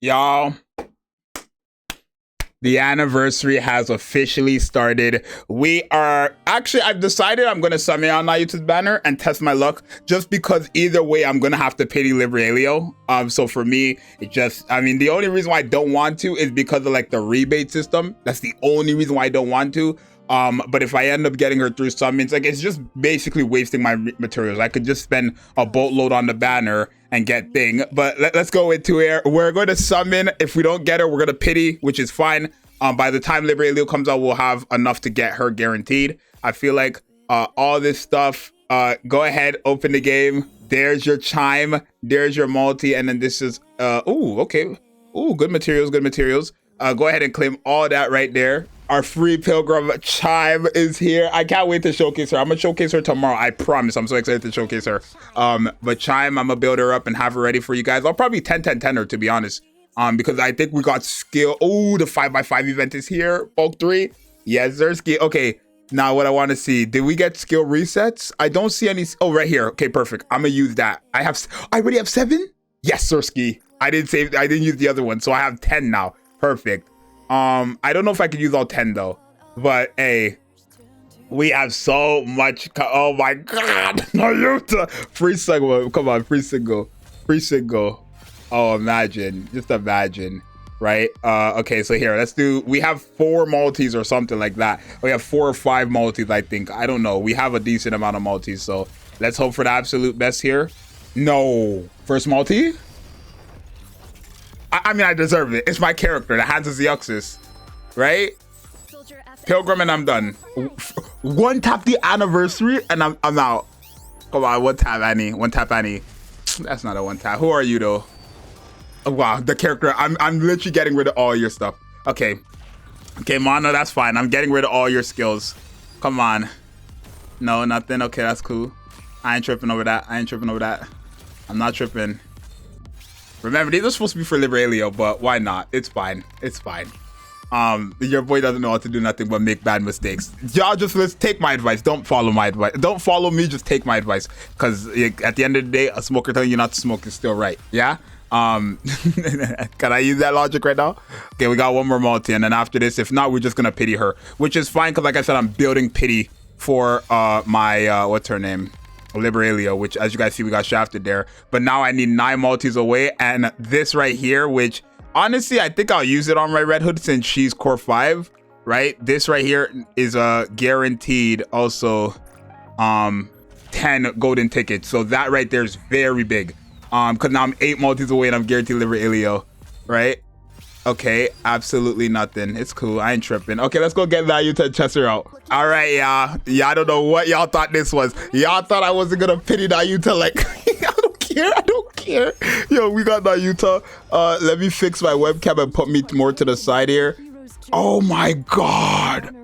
Y'all, the anniversary has officially started. We are actually, I've decided I'm going to summon on Nayuta's banner and test my luck, just because either way I'm going to have to pity Librelio. So for me, it just, I mean, the only reason why I don't want to is because of like the rebate system. That's the only reason why I don't want to. But if I end up getting her through summons, like, it's just basically wasting my materials. I could just spend a boatload on the banner and get thing. But let's go into it. We're going to summon. If we don't get her, we're going to pity, which is fine. By the time Librelio comes out, we'll have enough to get her guaranteed. I feel like all this stuff, go ahead, open the game. There's your chime. There's your multi. And then this is, ooh, okay. Ooh, good materials, good materials. Go ahead and claim all that right there. Our free pilgrim chime is here. I can't wait to showcase her. I'm gonna showcase her tomorrow. I promise. I'm so excited to showcase her. But chime, I'm gonna build her up and have her ready for you guys. I'll probably 10-10-10 her, to be honest. Because I think we got skill. Oh, the 5x5 event is here. Bulk 3. Yes, Zersky. Okay. Now what I want to see. Did we get skill resets? I don't see any. Oh, right here. Okay, perfect. I'm gonna use that. I already have 7. Yes, Zersky. I didn't use the other one, so I have 10 now. Perfect. I don't know if I could use all 10 though, but hey, we have so much. Oh my God, Nayuta, free single. Come on, free single. Oh, imagine, just imagine, right? Okay, so here, let's do. We have 4 multis or something like that. We have 4 or 5 multis, I think. I don't know. We have a decent amount of multis, so let's hope for the absolute best here. No, first multi. I mean, I deserve it. It's my character, the Hands of Zxous, right? Pilgrim, and I'm done. One tap the anniversary, and I'm out. Come on, one tap Annie. That's not a one tap. Who are you though? Oh, wow, the character. I'm literally getting rid of all your stuff. Okay, Mono, that's fine. I'm getting rid of all your skills. Come on. No, nothing. Okay, that's cool. I ain't tripping over that. I'm not tripping. Remember, these are supposed to be for Librelio, but why not? It's fine. Your boy doesn't know how to do nothing but make bad mistakes. Y'all let's take my advice. Don't follow my advice. Don't follow me, just take my advice. Because at the end of the day, a smoker telling you not to smoke is still right. Yeah? Can I use that logic right now? Okay, we got one more multi, and then after this, if not, we're just gonna pity her. Which is fine, because like I said, I'm building pity for my, what's her name? Librelio, which as you guys see, we got shafted there. But now I need 9 multis away, and this right here, which honestly I think I'll use it on my Red Hood since she's core 5, right? This right here is a guaranteed also 10 golden tickets, so that right there is very big, because now I'm 8 multis away and I'm guaranteed Librelio, right? Okay, absolutely nothing. It's cool. I ain't tripping. Okay, let's go get Nayuta and chest her out. All right, y'all. I don't know what y'all thought this was. Y'all thought I wasn't gonna pity Nayuta. Like, I don't care. Yo, we got Nayuta. Let me fix my webcam and put me more to the side here. Oh my God.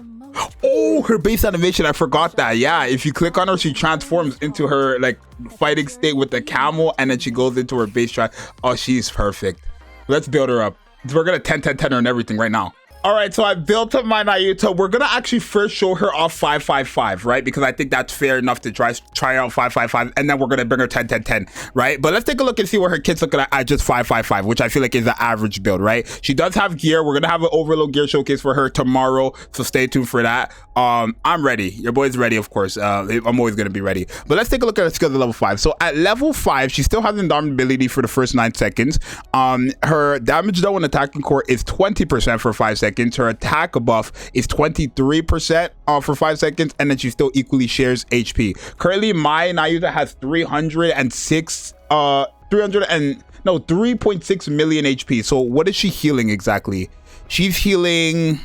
Oh, her base animation. I forgot that. Yeah, if you click on her, she transforms into her like fighting state with the camel, and then she goes into her base track. Oh, she's perfect. Let's build her up. We're gonna 10-10-10 her and everything right now. All right, so I built up my Nayuta. We're gonna actually first show her off 5-5-5, right? Because I think that's fair enough to try out 5-5-5, and then we're gonna bring her 10-10-10, right? But let's take a look and see what her kit's looking at just 5-5-5, which I feel like is the average build, right? She does have gear. We're gonna have an overload gear showcase for her tomorrow, so stay tuned for that. I'm ready. Your boy's ready, of course. I'm always gonna be ready. But let's take a look at her skills at level 5. So at level 5, she still has indomitability for the first 9 seconds. Her damage done when attacking core is 20% for 5 seconds. Her attack buff is 23% for 5 seconds, and then she still equally shares HP. Currently, my Nayuta has 3.6 million HP. So what is she healing exactly? She's healing,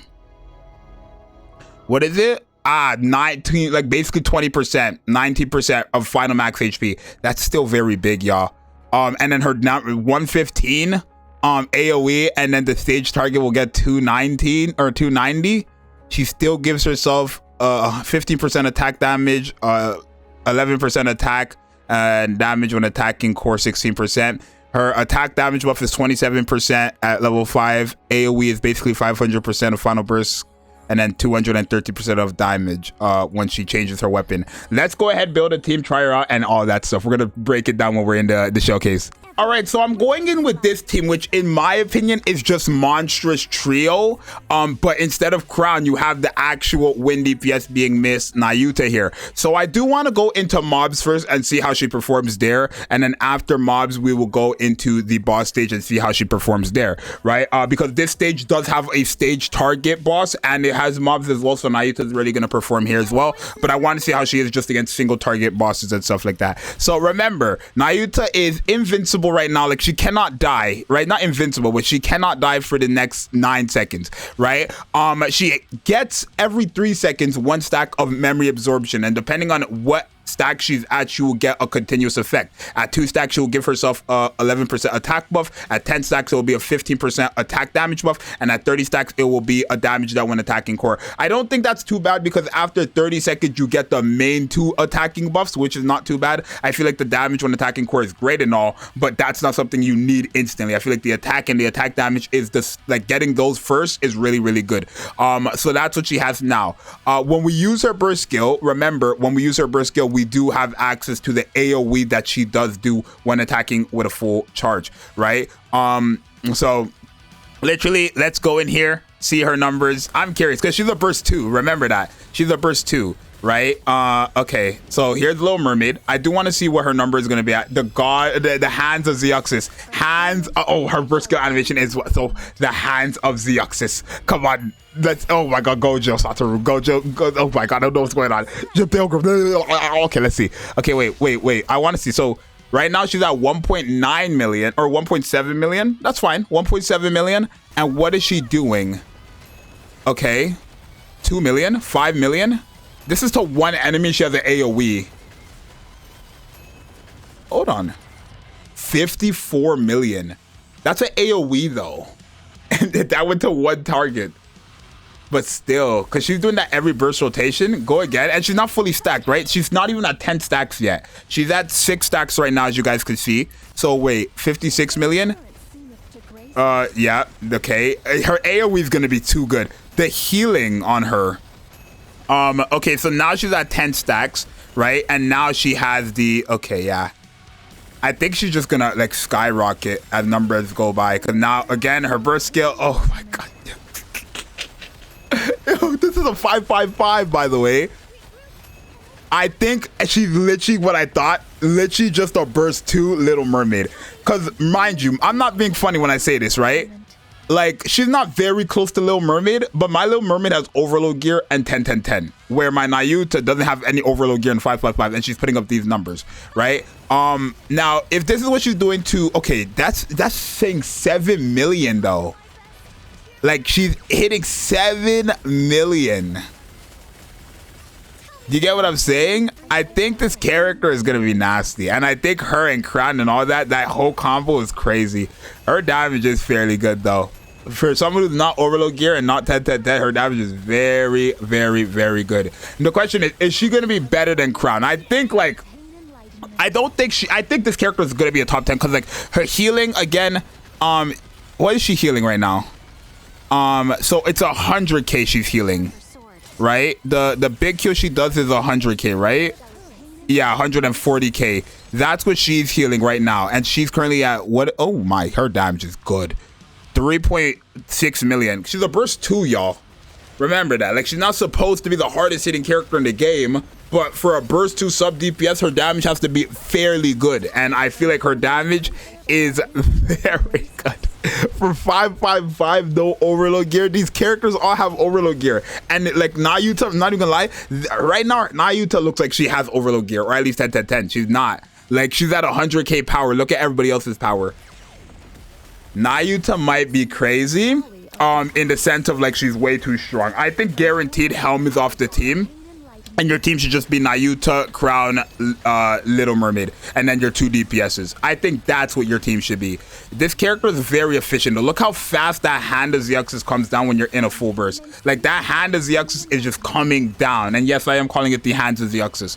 what is it? 19, like basically 20%, 19% of final max HP. That's still very big, y'all. And then her 115 AoE, and then the stage target will get 219 or 290. She still gives herself 15% attack damage, 11% attack and damage when attacking core 16%. Her attack damage buff is 27% at level 5. AoE is basically 500% of final burst, and then 230% of damage when she changes her weapon. Let's go ahead, build a team, try her out, and all that stuff. We're gonna break it down when we're in the showcase. All right, so I'm going in with this team, which in my opinion is just monstrous trio. But instead of Crown, you have the actual win DPS being Miss Nayuta here. So I do want to go into mobs first and see how she performs there. And then after mobs, we will go into the boss stage and see how she performs there, right? Because this stage does have a stage target boss and it has mobs as well. So Nayuta is really going to perform here as well. But I want to see how she is just against single target bosses and stuff like that. So remember, Nayuta is invincible right now. Like she cannot die, right? Not invincible, but she cannot die for the next 9 seconds, right? She gets every 3 seconds 1 stack of memory absorption, and depending on what stack she's at, she will get a continuous effect. At 2 stacks, she will give herself a 11% attack buff. At 10 stacks, it will be a 15% attack damage buff, and at 30 stacks, it will be a damage that when attacking core. I don't think that's too bad because after 30 seconds, you get the main 2 attacking buffs, which is not too bad. I feel like the damage when attacking core is great and all, but that's not something you need instantly. I feel like the attack and the attack damage is just like getting those first is really, really good. So that's what she has now. When we use her burst skill, remember, when we use her burst skill, we do have access to the AoE that she does do when attacking with a full charge, right? So literally, let's go in here, see her numbers. I'm curious because she's a burst 2. Remember that. She's a burst 2, right? Okay, so here's Little Mermaid. I do want to see what her number is going to be at. The hands of Zxous. Oh, her burst skill animation is what? So the hands of Zxous. Come on. Oh my god, Gojo, Satoru, Gojo, oh my god, I don't know what's going on. Pilgrim. Okay, let's see. Okay, wait. I want to see. So right now she's at 1.9 million or 1.7 million. That's fine. 1.7 million. And what is she doing? Okay. 2 million, 5 million. This is to one enemy. She has an AoE. Hold on. 54 million. That's an AoE though. And that went to one target. But still, because she's doing that every burst rotation. Go again. And she's not fully stacked, right? She's not even at 10 stacks yet. She's at 6 stacks right now, as you guys can see. So wait, 56 million? Yeah, okay. Her AoE is going to be too good. The healing on her. Okay, so now she's at 10 stacks, right? And now she has the, okay, yeah. I think she's just going to like skyrocket as numbers go by. Because now, again, her burst skill, oh my god. This is a 555, by the way. I think she's literally what I thought. Literally just a burst 2 Little Mermaid. Because, mind you, I'm not being funny when I say this, right? Like, she's not very close to Little Mermaid, but my Little Mermaid has overload gear and 10-10-10. Where my Nayuta doesn't have any overload gear and 555, and she's putting up these numbers, right? Now, if this is what she's doing to... Okay, that's saying 7 million, though. Like, she's hitting 7 million. Do you get what I'm saying? I think this character is going to be nasty. And I think her and Crown and all that whole combo is crazy. Her damage is fairly good, though. For someone who's not overload gear and not 10-10-10, her damage is very, very, very good. And the question is she going to be better than Crown? I think, like... I think this character is going to be a top 10 because, like, her healing, again... what is she healing right now? So it's 100k she's healing, right? The big kill she does is 100k, right? Yeah, 140k. That's what she's healing right now, and she's currently at what? Oh my, her damage is good. 3.6 million. She's a burst 2, y'all. Remember that. Like, she's not supposed to be the hardest hitting character in the game, but for a burst 2 sub DPS, her damage has to be fairly good, and I feel like her damage is very good. For 555, no overload gear. These characters all have overload gear, and like Nayuta, I'm not even gonna lie, right now Nayuta looks like she has overload gear, or at least 10-10-10. She's not. Like, she's at 100k power. Look at everybody else's power. Nayuta might be crazy in the sense of, like, she's way too strong. I think guaranteed Helm is off the team, and your team should just be Nayuta, Crown, Little Mermaid, and then your 2 DPSs. I think that's what your team should be. This character is very efficient. Look how fast that hand of Zxous comes down when you're in a full burst. Like, that hand of Zxous is just coming down. And yes, I am calling it the hands of Zxous.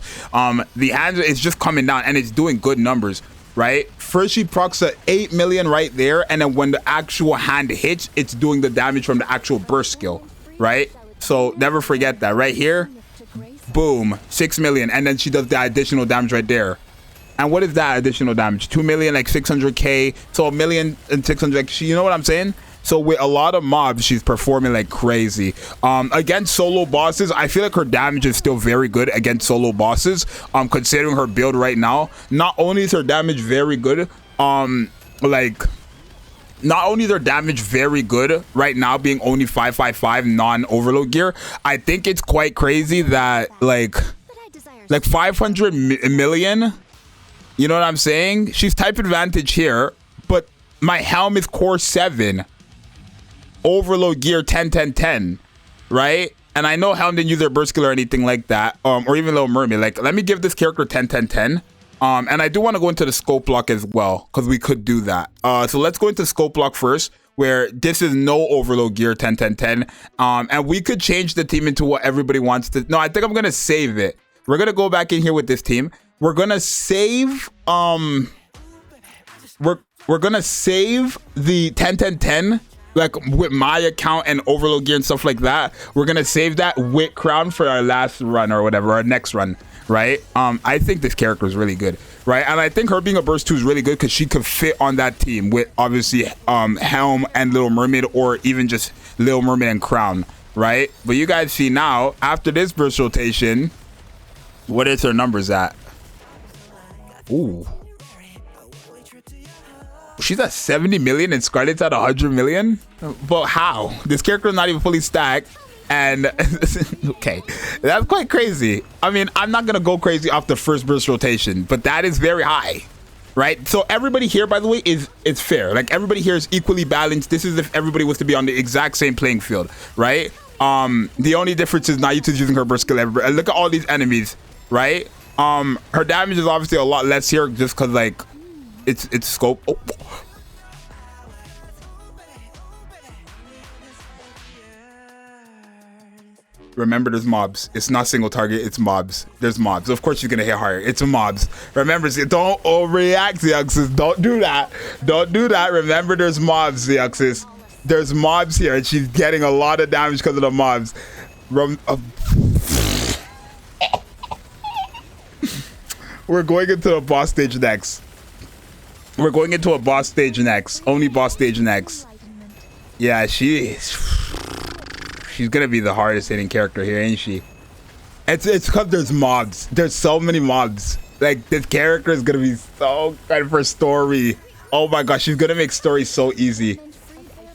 The hand is just coming down, and it's doing good numbers, right? First, she procs at 8 million right there, and then when the actual hand hits, it's doing the damage from the actual burst skill, right? So never forget that. Right here, boom, 6 million, and then she does the additional damage right there. And what is that additional damage? 2 million, like 600k. So 1,600,000. You know what I'm saying? So with a lot of mobs, she's performing like crazy. Against solo bosses, I feel like her damage is still very good against solo bosses. Considering her build right now, not only is her damage very good, not only is her damage very good right now, being only 555 non-overload gear, I think it's quite crazy that like 500 million. You know what I'm saying? She's type advantage here, but my helm is core 7. Overload gear 10 10 10, right? And I know Helm didn't use her burst skill or anything like that, or even Little Mermaid. Like, let me give this character 10 10 10. And I do want to go into the scope block as well, because we could do that. So let's go into scope block first, where this is no overload gear 10 10 10. And we could change the team into what everybody wants to. No, I think I'm gonna save it. We're gonna go back in here with this team. We're gonna save we're gonna save the 10 10 10, like with my account and overload gear and stuff like that. We're gonna save that with crown for our last run or whatever, our next run, right? I think this character is really good, right? And I think her being a burst 2 is really good because she could fit on that team with obviously Helm and Little Mermaid, or even just Little Mermaid and crown, right? But you guys see now, after this burst rotation, what is her numbers at? Ooh, she's at 70 million and Scarlet's at 100 million. But how? This character is not even fully stacked. And okay, that's quite crazy. I mean, I'm not gonna go crazy off the first burst rotation, but that is very high, right? So everybody here, by the way, is fair. Like, everybody here is equally balanced. This is if everybody was to be on the exact same playing field, right? The only difference is Nayuta's using her burst skill. And look at all these enemies, right? Her damage is obviously a lot less here, just because like it's scope. Oh. Remember, there's mobs. It's not single target, it's mobs. There's mobs. Of course she's gonna hit higher. It's mobs. Remember, don't overreact, Zxous. Don't do that. Don't do that. Remember, there's mobs, Zxous. There's mobs here, and she's getting a lot of damage because of the mobs. We're going into a boss stage next. We're going into a boss stage next. Only boss stage next. Yeah, she's gonna be the hardest hitting character here, ain't she? It's because there's mobs. There's so many mobs. Like, this character is gonna be so good for story. Oh my gosh, she's gonna make story so easy.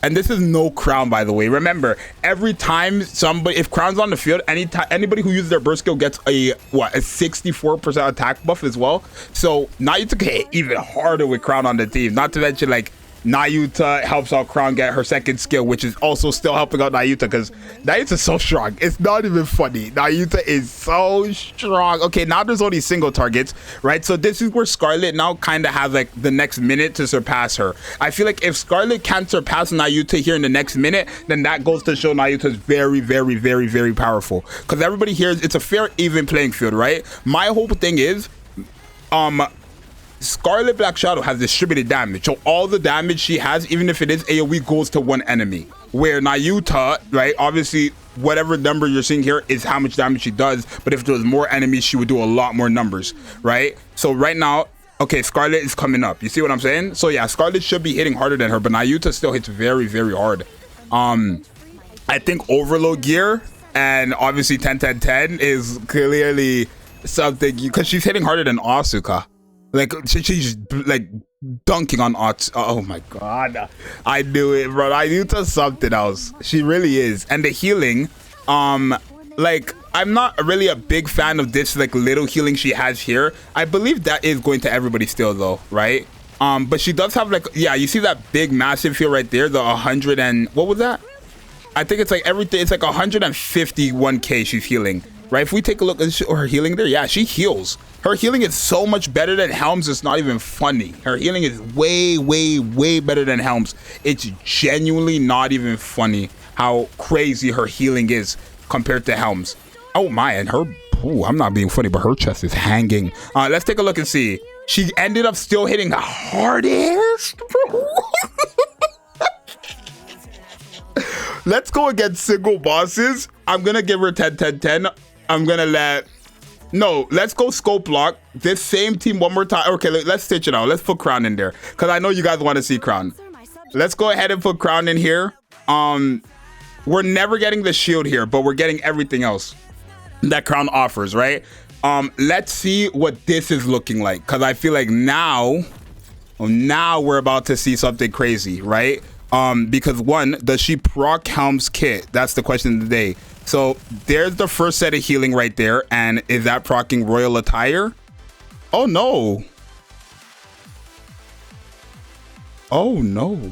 And this is no crown, by the way. Remember, every time if crown's on the field, anybody who uses their burst skill gets a 64% attack buff as well. So Nayuta can hit even harder with crown on the team. Not to mention, like, Nayuta helps out crown get her second skill, which is also still helping out Nayuta, because Nayuta's so strong. It's not even funny. Nayuta is so strong. Okay, now there's only single targets, right? So this is where Scarlet now kind of has like the next minute to surpass her. I feel like if Scarlet can't surpass Nayuta here in the next minute, then that goes to show Nayuta's very, very, very, very powerful, because everybody here, it's a fair, even playing field, right? My whole thing is Scarlet Black Shadow has distributed damage, so all the damage she has, even if it is AoE, goes to one enemy. Where Nayuta, right, obviously whatever number you're seeing here is how much damage she does, but if there was more enemies, she would do a lot more numbers, right? So right now, okay, Scarlet is coming up. You see what I'm saying? So yeah, Scarlet should be hitting harder than her, but Nayuta still hits very, very hard. I think overload gear and obviously 10 10 10 is clearly something, because she's hitting harder than Asuka. Like, she's like dunking on Ats. Oh my god, I knew it, bro. Nayuta's something else. She really is. And the healing, like, I'm not really a big fan of this like little healing she has here. I believe that is going to everybody still though, right? But she does have like, yeah, you see that big massive heal right there, the 100 and what was that? I think it's like everything. It's like 151k she's healing, right? If we take a look at her healing there, yeah, she heals. Her healing is so much better than Helm's. It's not even funny. Her healing is way, way, way better than Helm's. It's genuinely not even funny how crazy her healing is compared to Helm's. Oh my, and her, ooh, I'm not being funny, but her chest is hanging. Let's take a look and see. She ended up still hitting the hardest. Let's go against single bosses. I'm gonna give her 10 10 10. I'm gonna let No, let's go scope lock this same team one more time. Okay, let's stitch it out. Let's put Crown in there because I know you guys want to see Crown. Let's go ahead and put Crown in here. We're never getting the shield here, but we're getting everything else that Crown offers, right? Let's see what this is looking like because I feel like now we're about to see something crazy, right? Because one, does she proc Helm's kit? That's the question of the day. So there's the first set of healing right there. And is that proccing royal attire? Oh no. Oh no.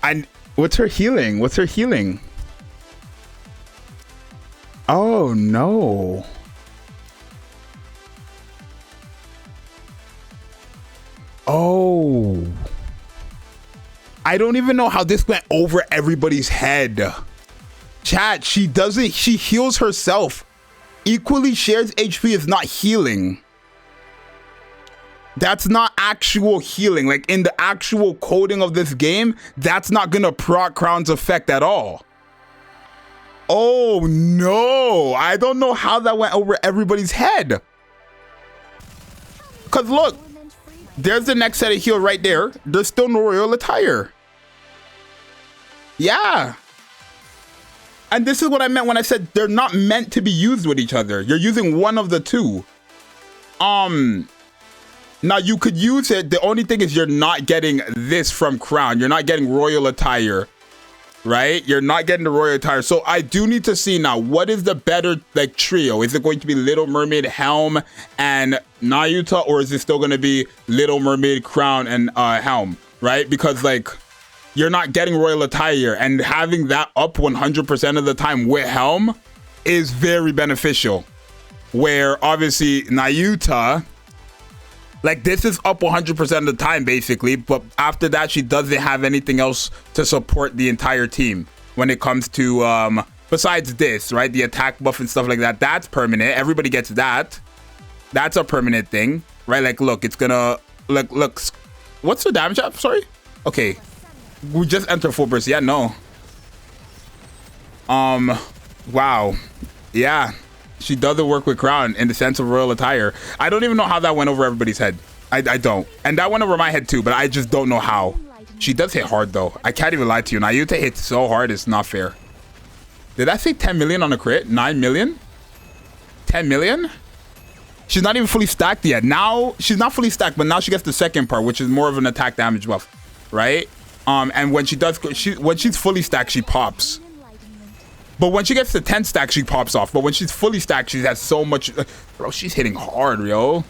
And what's her healing? What's her healing? Oh no. Oh. I don't even know how this went over everybody's head. Chat, she heals herself. Equally shares HP is not healing. That's not actual healing. Like in the actual coding of this game, that's not gonna proc Crown's effect at all. Oh no, I don't know how that went over everybody's head. Cause look, there's the next set of heal right there. There's still no royal attire. Yeah. And this is what I meant when I said they're not meant to be used with each other. You're using one of the two. Now you could use it. The only thing is you're not getting this from Crown. You're not getting royal attire, right? You're not getting the royal attire. So I do need to see now, what is the better like trio? Is it going to be Little Mermaid, Helm, and Nayuta, or is it still going to be Little Mermaid, Crown, and Helm, right? Because like you're not getting royal attire, and having that up 100% of the time with Helm is very beneficial. Where obviously Nayuta, like this is up 100% of the time basically, but after that she doesn't have anything else to support the entire team when it comes to besides this, right? The attack buff and stuff like that. That's permanent. Everybody gets that. That's a permanent thing, right? Like look, it's gonna look. What's the damage up? Sorry. Okay, we just enter full burst. Yeah, no. Wow. Yeah. She doesn't work with Crown in the sense of royal attire. I don't even know how that went over everybody's head. I don't. And that went over my head too, but I just don't know how. She does hit hard though. I can't even lie to you. Nayuta hits so hard, it's not fair. Did I say 10 million on a crit? 9 million? 10 million? She's not even fully stacked yet. Now, she's not fully stacked, but now she gets the second part, which is more of an attack damage buff, right? And when she does, when she's fully stacked, she pops. But when she gets to 10 stack, she pops off. But when she's fully stacked, she has so much. Bro, she's hitting hard, yo.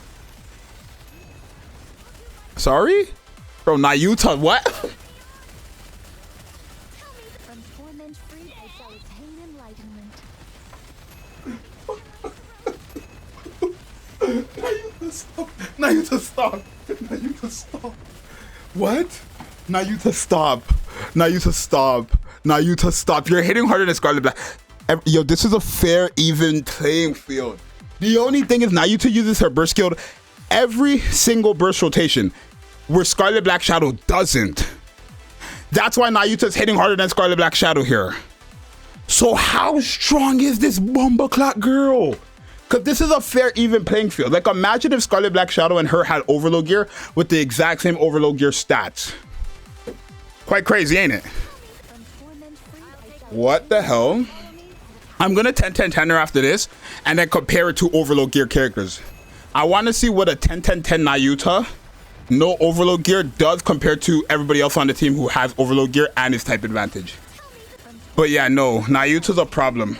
Sorry? Bro, Nayuta, what? Nayuta, stop. Nayuta, stop. Nayuta, stop. What? Nayuta, stop. Nayuta, stop. Nayuta, stop. You're hitting harder than Scarlet Black. Yo, this is a fair, even playing field. The only thing is Nayuta uses her burst skill every single burst rotation, where Scarlet Black Shadow doesn't. That's why Nayuta's hitting harder than Scarlet Black Shadow here. So how strong is this Bumbleclot girl? Because this is a fair, even playing field. Like, imagine if Scarlet Black Shadow and her had Overload Gear with the exact same Overload Gear stats. Quite crazy, ain't it? What the hell? I'm gonna 10-10-10 her after this and then compare it to Overload Gear characters. I want to see what a 10-10-10 Nayuta, no Overload Gear, does compared to everybody else on the team who has Overload Gear and his type advantage. But yeah, no, Nayuta's a problem.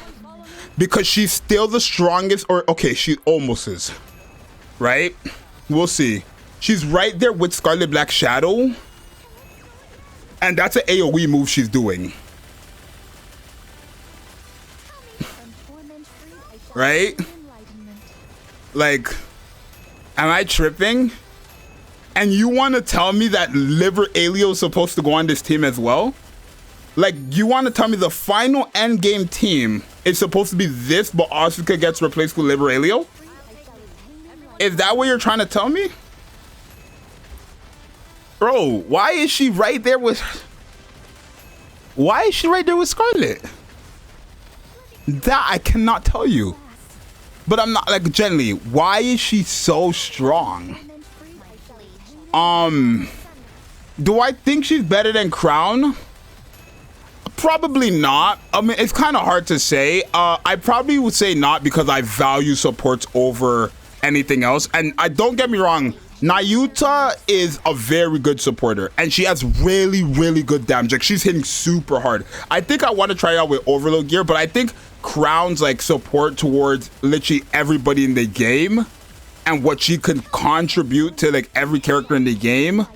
Because she's still the strongest, or okay, she almost is. Right? We'll see. She's right there with Scarlet Black Shadow. And that's an AoE move she's doing. Right? Like, am I tripping? And you want to tell me that Liver Alio is supposed to go on this team as well? Like, you want to tell me the final endgame team is supposed to be this, but Asuka gets replaced with Liver Alio? Is that what you're trying to tell me? Bro, why is she right there with... Why is she right there with Scarlet? That I cannot tell you. But I'm not, like, generally, why is she so strong? Do I think she's better than Crown? Probably not. I mean, it's kind of hard to say. I probably would say not because I value supports over anything else. And don't get me wrong, Nayuta is a very good supporter and she has really, really good damage. Like, she's hitting super hard. I think I want to try out with Overload gear, but I think Crown's like support towards literally everybody in the game and what she can contribute to like every character in the game.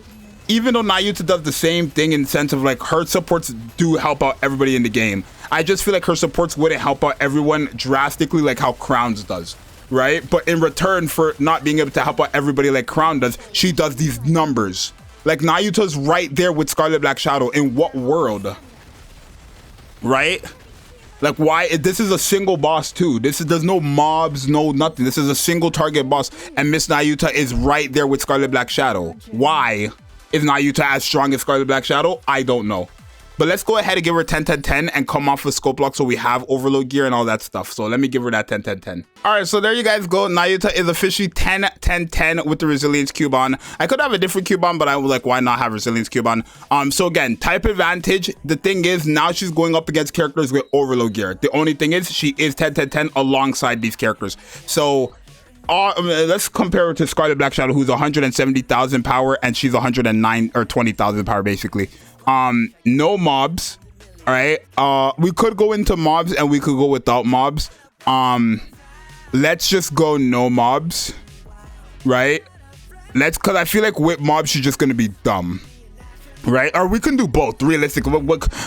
Even though Nayuta does the same thing in the sense of like her supports do help out everybody in the game, I just feel like her supports wouldn't help out everyone drastically like how Crown's does, right? But in return for not being able to help out everybody like Crown does, she does these numbers. Like, Nayuta's right there with Scarlet Black Shadow. In what world? Right? Like, why? This is a single boss too. There's no mobs, no nothing. This is a single target boss, and Miss Nayuta is right there with Scarlet Black Shadow. Why is Nayuta as strong as Scarlet Black Shadow? I don't know. But let's go ahead and give her 10 10 10 and come off with scope lock so we have overload gear and all that stuff. So let me give her that 10 10 10. All right, so there you guys go. Nayuta is officially 10 10 10 with the resilience cube on. I could have a different cube on, but I was like, why not have resilience cube on? So again, type advantage. The thing is, now she's going up against characters with overload gear. The only thing is, she is 10 10 10 alongside these characters. So let's compare her to Scarlet Black Shadow, who's 170,000 power, and she's 109 or 20,000 power basically. No mobs. All right, we could go into mobs and we could go without mobs. Let's just go no mobs, right? Because I feel like with mobs she's just gonna be dumb, right? Or we can do both. Realistically,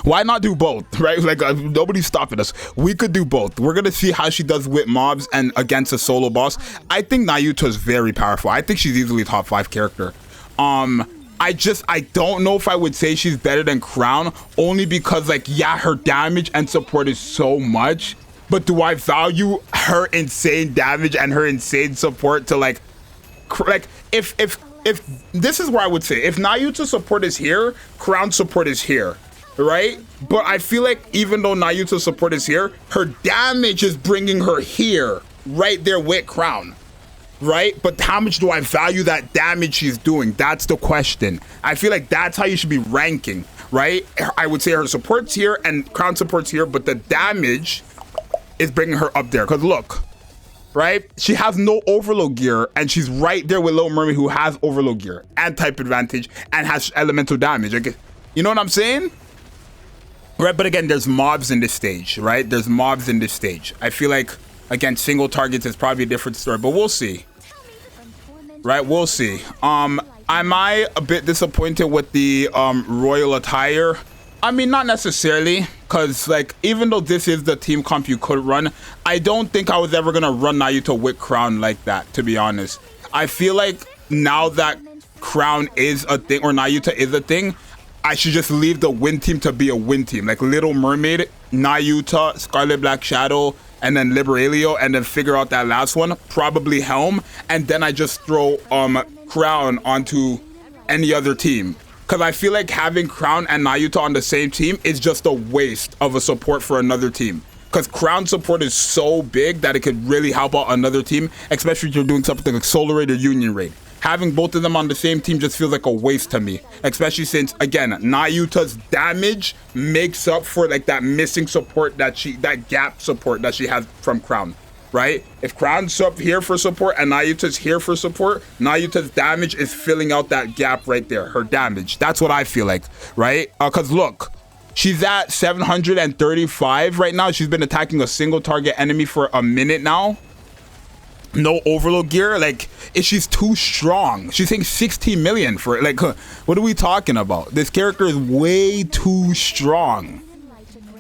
why not do both, right? Like, nobody's stopping us. We could do both. We're gonna see how she does with mobs and against a solo boss. I think Nayuta is very powerful. I think she's easily top 5 character. I don't know if I would say she's better than Crown, only because, like, yeah, her damage and support is so much, but do I value her insane damage and her insane support to like if this is where I would say if Nayuta's support is here, Crown's support is here, right? But I feel like even though Nayuta's support is here, her damage is bringing her here, right there with Crown. Right? But how much do I value that damage she's doing? That's the question. I feel like that's how you should be ranking, right? I would say her support's here and Crown support's here, but the damage is bringing her up there. Because look, right? She has no overload gear and she's right there with Little Mermaid, who has overload gear and type advantage and has elemental damage. Like, you know what I'm saying? Right? But again, there's mobs in this stage, right? There's mobs in this stage. I feel like, again, single targets is probably a different story, but we'll see. Right, we'll see. Am I a bit disappointed with the royal attire? I mean, not necessarily, because like, even though this is the team comp you could run, I don't think I was ever gonna run Nayuta with Crown like that, to be honest. I feel like now that Crown is a thing, or Nayuta is a thing, I should just leave the win team to be a win team. Like Little Mermaid, Nayuta, Scarlet Black Shadow, and then Liberalia, and then figure out that last one, probably Helm, and then I just throw Crown onto any other team. Because I feel like having Crown and Nayuta on the same team is just a waste of a support for another team. Because Crown support is so big that it could really help out another team, especially if you're doing something like Solar Raid or Union Raid. Having both of them on the same team just feels like a waste to me, especially since, again, Nayuta's damage makes up for like that missing support that gap support that she has from Crown, right? If Crown's up here for support and Nayuta's here for support, Nayuta's damage is filling out that gap right there, her damage. That's what I feel like, right? Because look, she's at 735 right now. She's been attacking a single target enemy for a minute now. No overload gear. Like, she's too strong. She's taking 16 million for it. Like, what are we talking about? This character is way too strong.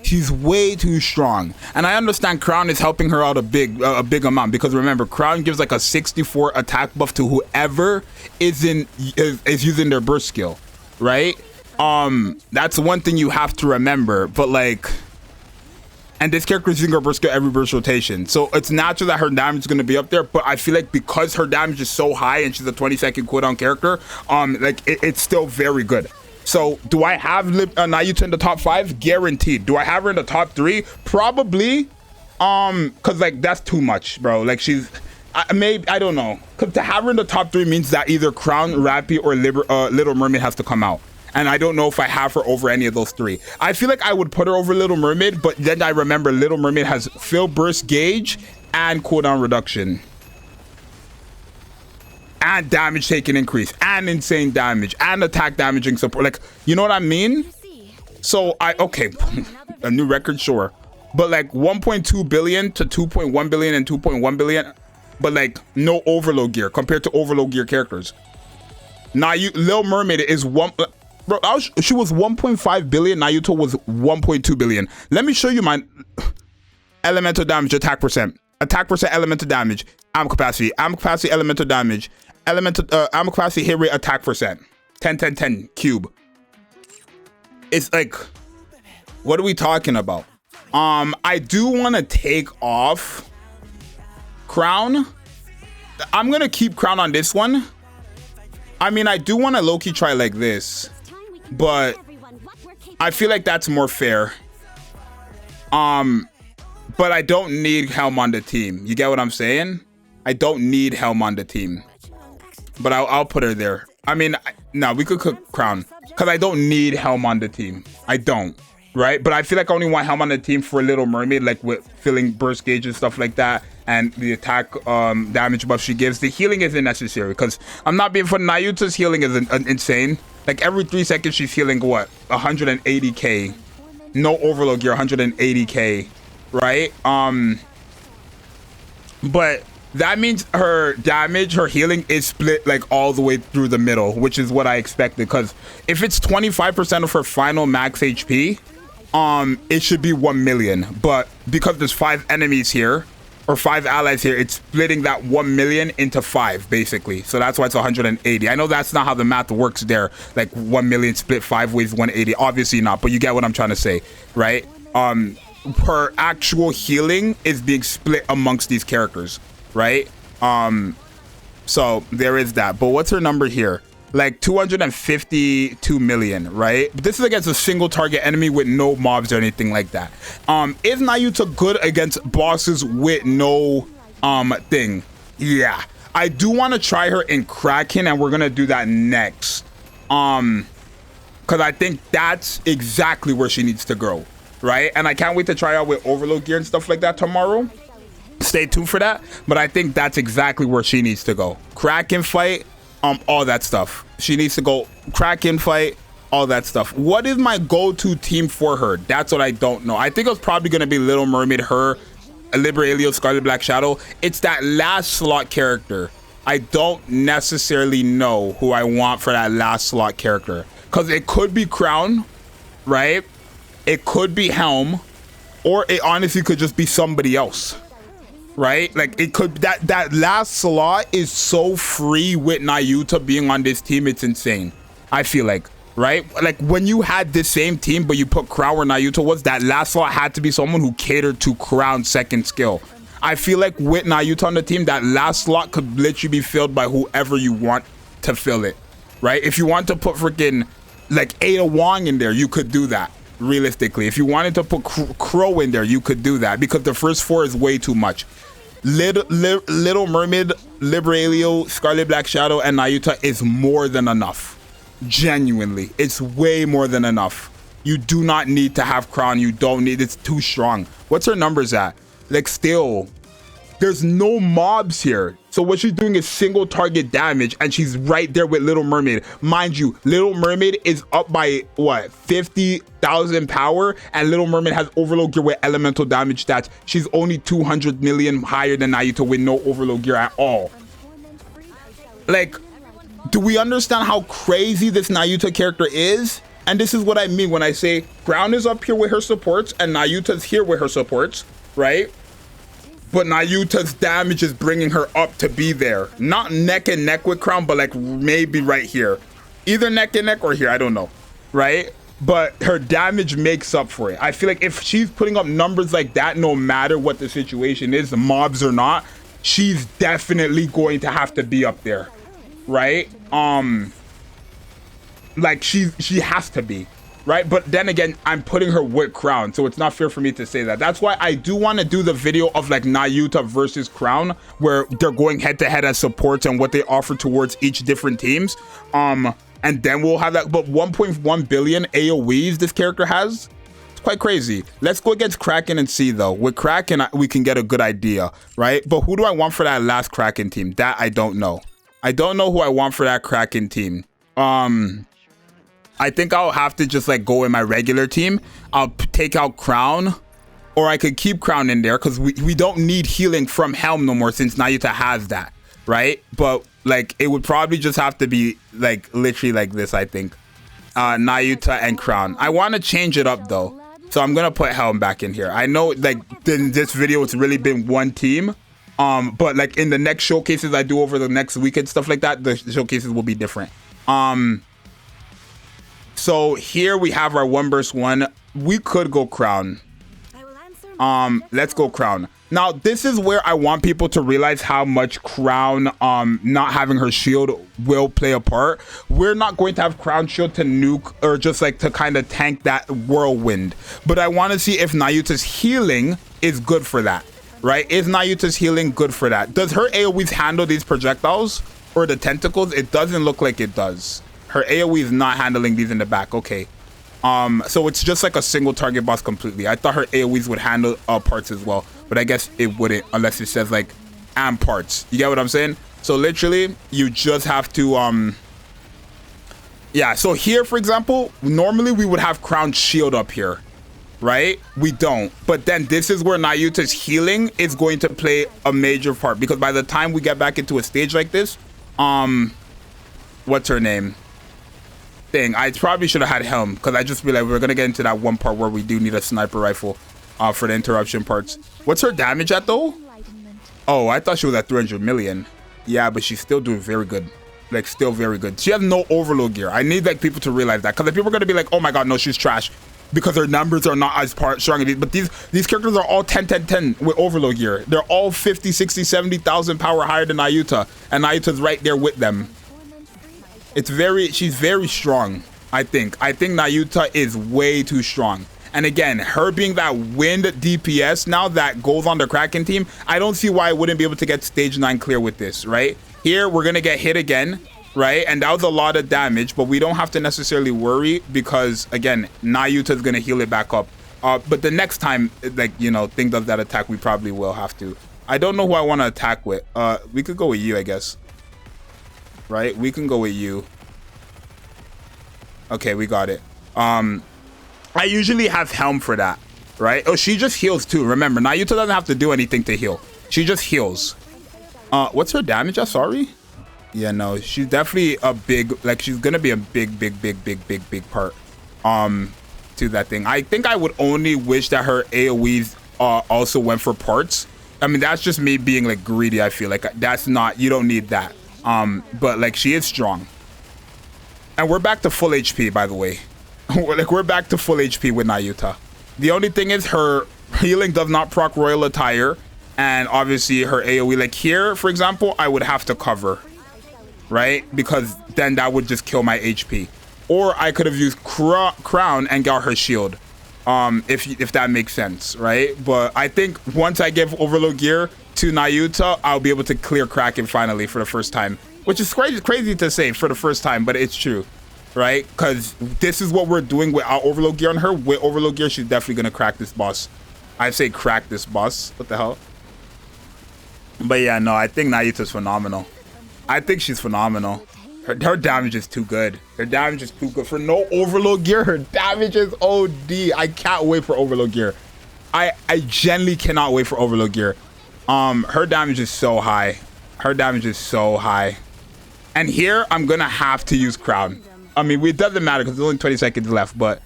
She's way too strong. And I understand Crown is helping her out a big amount, because remember, Crown gives like a 64 attack buff to whoever is using their burst skill, right? That's one thing you have to remember. But like, and this character is using her burst skill every burst rotation, so it's natural that her damage is going to be up there. But I feel like because her damage is so high and she's a 20-second cooldown character, like it's still very good. So do I have Nayuta in the top 5? Guaranteed. Do I have her in the top 3? Probably. Cause like that's too much, bro. Like she's I don't know, cause to have her in the top 3 means that either Crown, Rappy, or Little Mermaid has to come out, and I don't know if I have her over any of those 3. I feel like I would put her over Little Mermaid, but then I remember Little Mermaid has fill burst gauge and cooldown reduction and damage taken increase and insane damage and attack damaging support. Like, you know what I mean? So okay, a new record, sure, but like 1.2 billion to 2.1 billion and 2.1 billion, but like no overload gear compared to overload gear characters. Little Mermaid is bro, she was 1.5 billion. Nayuta was 1.2 billion. Let me show you my elemental damage, attack percent, elemental damage, ammo capacity, elemental damage, ammo capacity, hit rate, attack percent, 10 10 10 cube. It's like, what are we talking about? I do want to take off Crown. I'm gonna keep Crown on this one. I mean, I do want to low-key try like this, but I feel like that's more fair. But I don't need Helm on the team. You get what I'm saying? I don't need Helm on the team, but I'll put her there. I mean, no, we could cook Crown because I don't need Helm on the team. I don't, right? But I feel like I only want Helm on the team for Little Mermaid, like with filling burst gauge and stuff like that, and the attack damage buff she gives. The healing isn't necessary because I'm not being funny. Nayuta's healing is insane. Like every 3 seconds she's healing what, 180k. No overload gear, 180k, right? But that means her damage, her healing is split like all the way through the middle, which is what I expected. Because if it's 25% of her final max HP, it should be 1 million. But because there's 5 enemies here, or 5 allies here, it's splitting that 1 million into 5 basically. So that's why it's 180. I know that's not how the math works there. Like 1 million split 5 ways, 180. Obviously not, but you get what I'm trying to say, right? Her actual healing is being split amongst these characters, right? So there is that. But what's her number here? Like 252 million, right? But this is against a single target enemy with no mobs or anything like that. Is Nayuta good against bosses with no thing? Yeah, I do want to try her in Kraken, and we're gonna do that next, because I think that's exactly where she needs to go, right? And I can't wait to try out with overload gear and stuff like that tomorrow. Stay tuned for that. But I think that's exactly where she needs to go. Kraken fight, all that stuff. She needs to go Kraken fight, all that stuff. What is my go-to team for her? That's what I don't know. I think it's probably gonna be Little Mermaid, her, Liberaelio, Scarlet Black Shadow. It's that last slot character. I don't necessarily know who I want for that last slot character, because it could be Crown, right? It could be Helm, or it honestly could just be somebody else, right? Like it could, that last slot is so free with Nayuta being on this team. It's insane. I feel like, right? Like when you had this same team but you put Crown where Nayuta was, that last slot had to be someone who catered to Crown's second skill. I feel like with Nayuta on the team, that last slot could literally be filled by whoever you want to fill it, right? If you want to put freaking like Ada Wong in there, you could do that. Realistically, if you wanted to put Crow in there, you could do that, because the first 4 is way too much. Little Mermaid, Liberaelio, Scarlet Black Shadow, and Nayuta is more than enough. Genuinely, it's way more than enough. You do not need to have Crown. You don't need, it's too strong. What's her numbers at? Like still, there's no mobs here. So what she's doing is single target damage, and she's right there with Little Mermaid. Mind you, Little Mermaid is up by what, 50,000 power, and Little Mermaid has overload gear with elemental damage stats. She's only 200 million higher than Nayuta with no overload gear at all. Like, do we understand how crazy this Nayuta character is? And this is what I mean when I say Crown is up here with her supports and Nayuta's here with her supports, right? But Nayuta's damage is bringing her up to be there. Not neck and neck with Crown, but like maybe right here. Either neck and neck or here, I don't know, right? But her damage makes up for it. I feel like if she's putting up numbers like that, no matter what the situation is, the mobs or not, she's definitely going to have to be up there, right? Like she has to be. right? But then again, I'm putting her with Crown, so it's not fair for me to say that. That's why I do want to do the video of like Nayuta versus Crown, where they're going head to head as supports and what they offer towards each different teams. And then we'll have that. But 1.1 billion AoEs this character has. It's quite crazy. Let's go against Kraken and see though. With Kraken, we can get a good idea, right? But who do I want for that last Kraken team? That I don't know. I don't know who I want for that Kraken team. I think I'll have to just like go in my regular team. I'll take out Crown, or I could keep Crown in there because we don't need healing from Helm no more since Nayuta has that, right? But like it would probably just have to be like literally like this, I think. Nayuta and Crown. I want to change it up though, so I'm gonna put Helm back in here. I know like in this video it's really been one team, but like in the next showcases I do over the next week and stuff like that, the showcases will be different. So here we have our 1 versus 1. We could go Crown. Let's go Crown. Now this is where I want people to realize how much Crown not having her shield will play a part. We're not going to have Crown shield to nuke or just like to kind of tank that whirlwind, but I want to see if Nayuta's healing is good for that, right? Is Nayuta's healing good for that? Does her AoEs handle these projectiles or the tentacles? It doesn't look like it does. Her AoE is not handling these in the back. Okay. So it's just like a single target boss completely. I thought her AoEs would handle parts as well, but I guess it wouldn't unless it says like and parts. You get what I'm saying? So literally you just have to yeah, so here for example, normally we would have Crown shield up here, right? We don't, but then this is where Nayuta's healing is going to play a major part, because by the time we get back into a stage like this, what's her name? I probably should have had Helm, because I just realized we're gonna get into that one part where we do need a sniper rifle for the interruption parts. What's her damage at though? Oh, I thought she was at 300 million. Yeah, but she's still doing very good. Like still very good. She has no overload gear. I need like people to realize that, because like, people are gonna be like, oh my god, no, she's trash because her numbers are not as strong. But these characters are all 10 10 10 with overload gear. They're all 50 60 70,000 power higher than Nayuta, and Nayuta's right there with them. She's very strong. I think Nayuta is way too strong. And again, her being that wind DPS now that goes on the Kraken team, I don't see why I wouldn't be able to get stage 9 clear with this, right? Here we're gonna get hit again, right? And that was a lot of damage, but we don't have to necessarily worry because again, Nayuta is gonna heal it back up. But the next time, like, you know, Thing does that attack, we probably will have to. I don't know who I want to attack with. We could go with you, I guess. Right, we can go with you. Okay, we got it. I usually have Helm for that, right? Oh, she just heals too. Remember, Nayuta doesn't have to do anything to heal. She just heals. What's her damage? Sorry. Yeah, no, she's definitely a big, like, she's gonna be a big part to that thing. I think I would only wish that her AoEs also went for parts. I mean, that's just me being like greedy. I feel like that's not, you don't need that. But like, she is strong, and we're back to full HP, by the way. Like, we're back to full HP with Nayuta. The only thing is her healing does not proc royal attire, and obviously her AoE, like here for example, I would have to cover, right? Because then that would just kill my HP. Or I could have used Crown and got her shield, if that makes sense, right? But I think once I give overload gear to Nayuta, I'll be able to clear Kraken finally for the first time, which is crazy to say for the first time, but it's true, right? Because this is what we're doing with our overload gear on her. With overload gear, she's definitely gonna crack this boss. I say crack this boss. What the hell? But yeah, no, I think Nayuta's phenomenal. I think she's phenomenal. Her damage is too good. Her damage is too good. For no overload gear, her damage is OD. I can't wait for overload gear. I genuinely cannot wait for overload gear. Her damage is so high. Her damage is so high. And here, I'm gonna have to use Crown. I mean, it doesn't matter because there's only 20 seconds left, but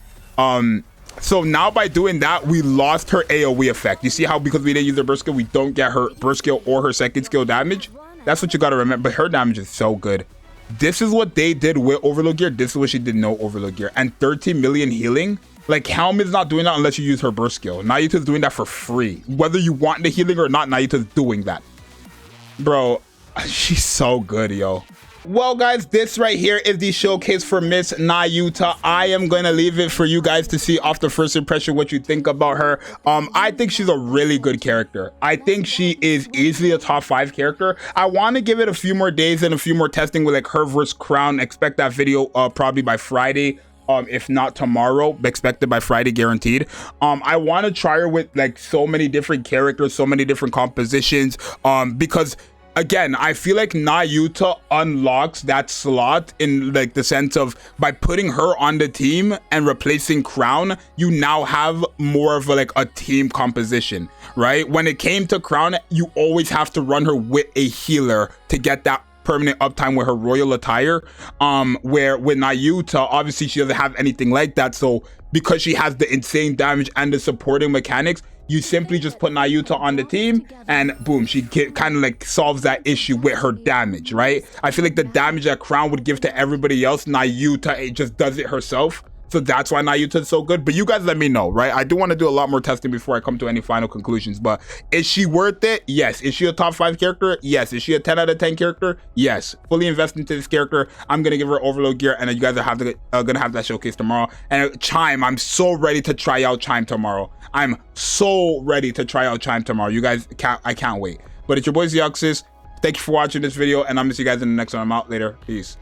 so now by doing that, we lost her AoE effect. You see how because we didn't use her burst skill, we don't get her burst skill or her second skill damage? That's what you gotta remember. But her damage is so good. This is what they did with overload gear. This is what she did no overload gear. And 13 million healing. Like, Helm is not doing that unless you use her burst skill. Nayuta's doing that for free. Whether you want the healing or not, Nayuta's doing that. Bro, she's so good, yo. Well, guys, this right here is the showcase for Miss Nayuta. I am going to leave it for you guys to see off the first impression what you think about her. I think she's a really good character. I think she is easily a top 5 character. I want to give it a few more days and a few more testing with like her versus Crown. Expect that video probably by Friday. If not tomorrow, expected by Friday, guaranteed. I want to try her with like so many different characters, so many different compositions, because again, I feel like Nayuta unlocks that slot in like the sense of by putting her on the team and replacing Crown, you now have more of a team composition, right? When it came to Crown, you always have to run her with a healer to get that permanent uptime with her royal attire, where with Nayuta, obviously she doesn't have anything like that. So because she has the insane damage and the supporting mechanics, you simply just put Nayuta on the team and boom, she kind of like solves that issue with her damage, right? I feel like the damage that Crown would give to everybody else, Nayuta just does it herself. So that's why Nayuta is so good. But you guys let me know, right? I do want to do a lot more testing before I come to any final conclusions. But is she worth it? Yes. Is she a top 5 character? Yes. Is she a 10 out of 10 character? Yes. Fully invest into this character. I'm going to give her overload gear. And then you guys are going to have that showcase tomorrow. And Chime, I'm so ready to try out Chime tomorrow. I'm so ready to try out Chime tomorrow. You guys, I can't wait. But it's your boy Zxous. Thank you for watching this video. And I'm going to see you guys in the next one. I'm out later. Peace.